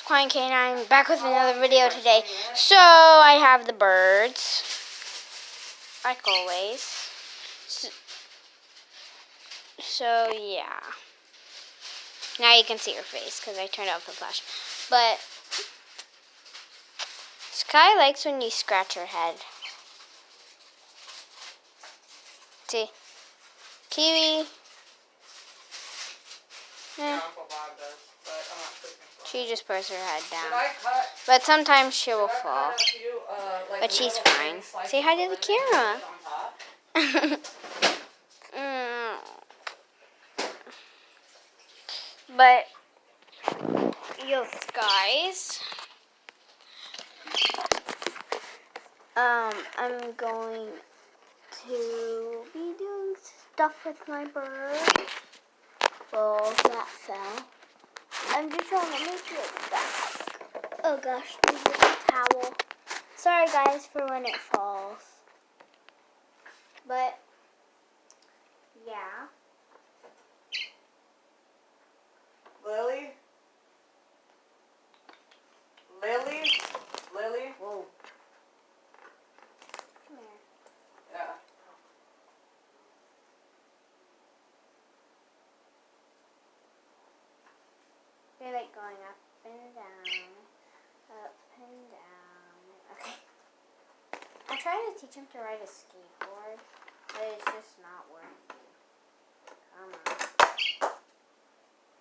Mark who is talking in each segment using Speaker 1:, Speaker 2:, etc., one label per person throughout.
Speaker 1: it's Quine K9 back with another video today. So I have the birds, like always. So yeah. Now you can see her face because I turned off the flash. But Sky likes when you scratch her head. See? Kiwi.
Speaker 2: Uncle Bob does, but I'm not cooking for
Speaker 1: She just puts her head down.
Speaker 2: Should I cut?
Speaker 1: But sometimes she will fall.
Speaker 2: Like
Speaker 1: but she's fine. Say hi to the camera. But, yo guys, I'm going to be doing stuff with my bird. Well, that fell. I'm just trying to make it back. Oh gosh, there's a towel. Sorry guys for when it falls. But, yeah.
Speaker 2: Lily?
Speaker 1: Whoa. Come here.
Speaker 2: Yeah.
Speaker 1: They like going up and down, up and down. Okay. I'm trying to teach him to ride a skateboard, but it's just not working. Come on.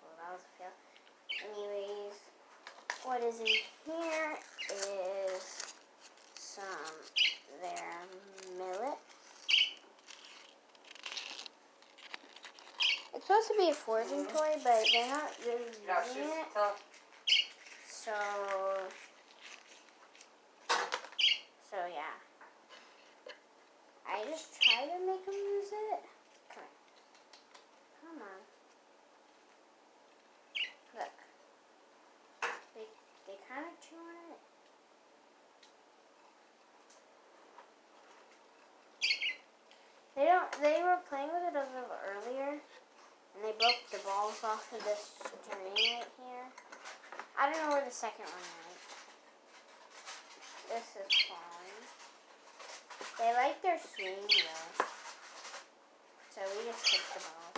Speaker 1: Well, that was a fail. Anyways, what is in here is some their millet. It's supposed to be a foraging toy, but they're not really using it. So yeah. I just try to make them use it. Come on. Come on. Look. They kind of chew on it. They were playing with it a little earlier, and they broke the balls off of this string right here. I don't know where the second one went. This is falling. They like their swing though, so we just took the balls.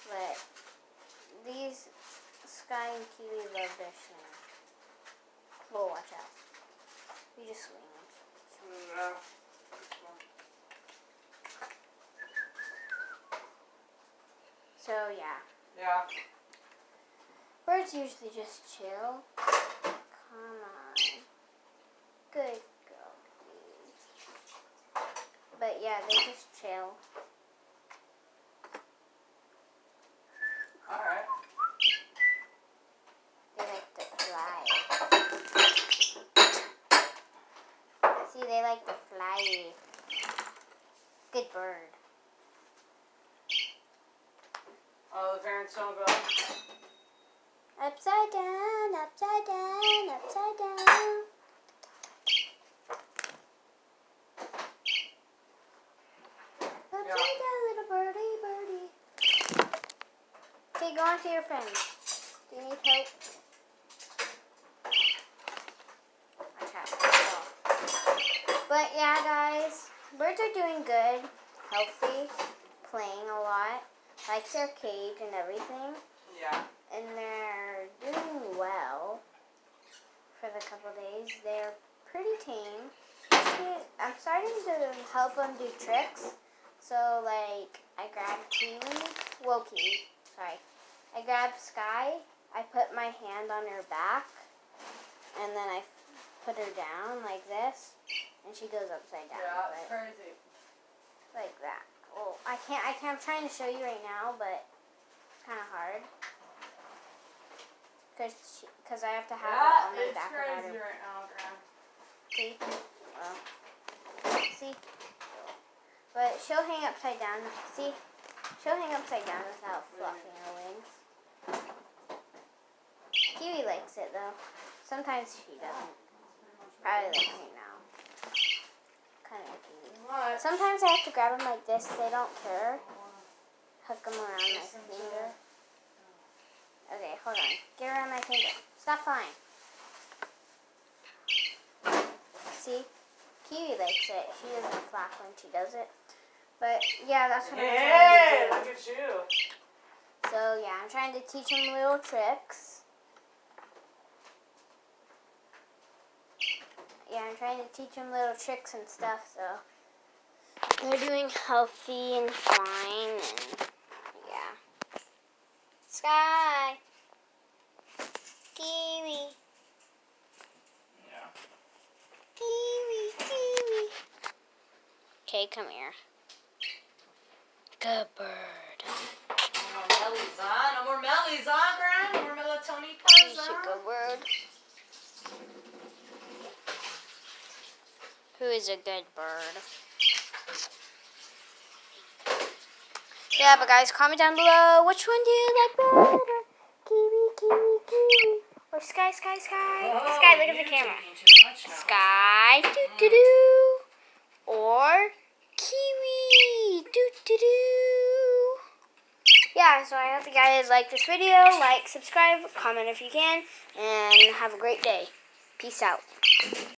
Speaker 1: But these Sky and Kiwi love their swing. Well, watch out. We just swing them.
Speaker 2: No.
Speaker 1: So yeah.
Speaker 2: Yeah.
Speaker 1: Birds usually just chill. Come on. Good girl, please. But yeah, they just chill.
Speaker 2: Alright.
Speaker 1: They like to fly. See, they like to fly. Good bird.
Speaker 2: Oh, the parents don't go.
Speaker 1: Upside down, upside down, upside down. Upside down, little birdie, birdie. Okay, go on to your friends. Do you need help? Watch out. But yeah, guys, birds are doing good, healthy, playing a lot, like their cage and everything.
Speaker 2: Yeah.
Speaker 1: And they're doing well for the couple days. They're pretty tame. I'm starting to help them do tricks. So, like, I grabbed Kiwi. I grabbed Sky. I put my hand on her back. And then I put her down like this. And she goes upside down.
Speaker 2: Yeah, it's crazy.
Speaker 1: Like that. Oh, I can't. I'm trying to show you right now, but it's kind of hard. Because I have to have it on my back of her.
Speaker 2: It's crazy right now, Gran.
Speaker 1: See? Well, see? But she'll hang upside down. See? She'll hang upside down without fluffing her wings. Kiwi likes it, though. Sometimes she doesn't. Probably like right now. Kind of Kiwi.
Speaker 2: What?
Speaker 1: Sometimes I have to grab them like this. They don't care. Hook them around my finger. Okay, hold on. Get around my finger. Stop flying. See? Kiwi likes it. She doesn't flap when she does it. But yeah, that's what I'm
Speaker 2: Hey,
Speaker 1: trying to
Speaker 2: look at you.
Speaker 1: do. So yeah, I'm trying to teach him little tricks. Yeah, I'm trying to teach him little tricks and stuff, so they're doing healthy and fine, and yeah. Sky! Kiwi!
Speaker 2: Yeah.
Speaker 1: Kiwi! Kiwi! Okay, come here. Good bird.
Speaker 2: No more mellies, huh? No more mellies, huh, Gran? No more melatonin
Speaker 1: He's
Speaker 2: pills,
Speaker 1: a
Speaker 2: huh?
Speaker 1: good bird. Who is a good bird? Yeah, but guys, comment down below which one do you like better? Kiwi, kiwi, kiwi. Or sky, sky, sky.
Speaker 2: Oh,
Speaker 1: Sky, look at
Speaker 2: you're
Speaker 1: the camera.
Speaker 2: taking too much now.
Speaker 1: Sky, doo doo doo. Or kiwi, doo doo doo. Yeah, so I hope you guys like this video. Like, subscribe, comment if you can, and have a great day. Peace out.